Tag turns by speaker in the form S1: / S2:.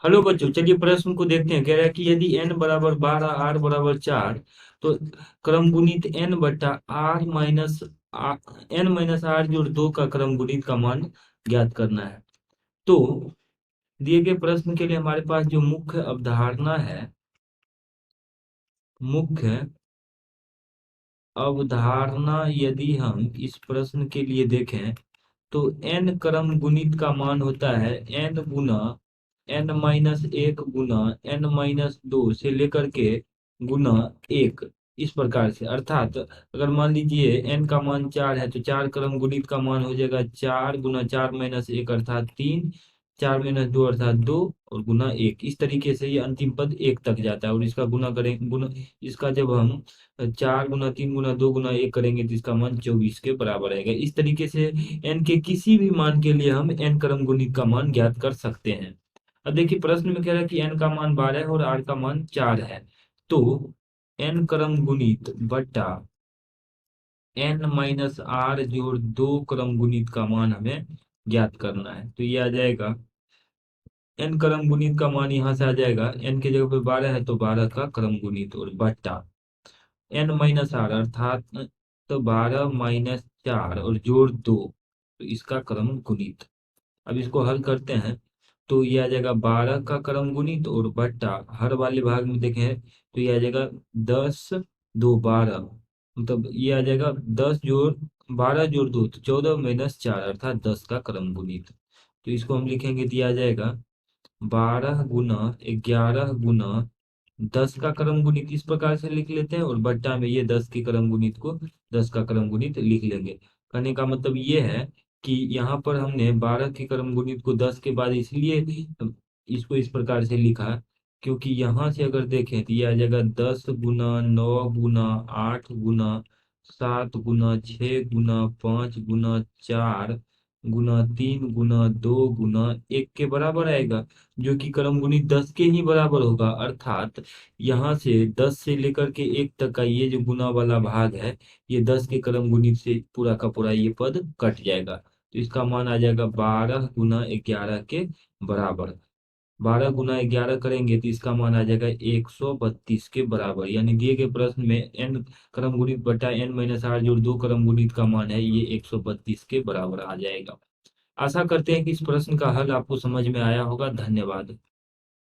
S1: Hello बच्चों, चलिए प्रश्न को देखते हैं। कह रहा है कि यदि n बराबर 12, r बराबर 4, तो क्रम गुणित n बट्टा r minus n minus r जोड़ 2 का क्रम गुणित का मान ज्ञात करना है। तो दिए गए प्रश्न के लिए हमारे पास जो मुख्य अवधारणा है, मुख्य अवधारणा यदि हम इस प्रश्न के लिए देखें तो n क्रम गुणित का मान होता है n गुना n-1 गुना n-2 से लेकर के गुना 1। इस प्रकार से, अर्थात अगर मान लीजिए n का मान 4 है तो 4 क्रम गुणित का मान हो जाएगा 4 गुना 4-1 अर्थात 3, 4-2 अर्थात 2 और गुना 1। इस तरीके से ये अंतिम पद 1 तक जाता है और इसका गुना करें गुना इसका जब हम 4 गुना 3 गुना 2 गुना 1 करेंगे तो इसका मान 24 के बराबर आएगा। इस तरीके से n के किसी भी मान के लिए हम n क्रम गुणित का मान ज्ञात कर सकते हैं। अब देखिए प्रश्न में कह रहा है कि n का मान 12 है और r का मान 4 है। तो n क्रम गुणित बट्टा n-r जोड़ 2 क्रम गुणित का मान हमें ज्ञात करना है। तो ये आ जाएगा n क्रम गुणित का मान, यहाँ से आ जाएगा n के जगह पे 12 है तो 12 का क्रम गुणित और बट्टा n-r अर्थात तो 12-4 और जोड़ 2, तो इसका क्रम गुणित। अब इसको हल करते हैं तो ये आ जाएगा 12 का क्रम गुणित और बट्टा हर वाले भाग में देखें तो ये आ जाएगा 10 2 12, मतलब ये आ जाएगा 10 जोड़ 12 जोड़ 2 तो 14-4 अर्थात 10 का क्रम गुणित। तो इसको हम लिखेंगे तो ये आ जाएगा 12 गुना 11 गुना 10 का क्रम गुणित। इस प्रकार से लिख लेते हैं और बट्टा में ये 10 के क्रम गुणित को 10 का क्रम गुणित लिख लेंगे। कहने का मतलब ये है कि यहाँ पर हमने 12 के क्रम गुणित को 10 के बाद इसलिए इसको इस प्रकार से लिखा क्योंकि यहाँ से अगर देखें तो ये आ जाएगा 10 गुना 9 गुना 8 गुना 7 गुना 6 गुना 5 गुना 4 गुना 3 गुना 2 गुना 1 के बराबर आएगा, जो कि क्रम गुणित 10 के ही बराबर होगा। अर्थात यहाँ से 10 से लेकर के 1 तक का ये जो गुना वाला भाग है, ये 10 के क्रम गुणित से पूरा का पूरा ये पद कट जाएगा। तो इसका मान आ जाएगा 12 गुना 11 के बराबर। 12 गुना 11 करेंगे तो इसका मान आ जाएगा 132 के बराबर। यानी दिए गए प्रश्न में n क्रम गुणित बटा n-r जोड़ 2 क्रम गुणित का मान है, ये 132 के बराबर आ जाएगा। आशा करते हैं कि इस प्रश्न का हल आपको समझ में आया होगा। धन्यवाद।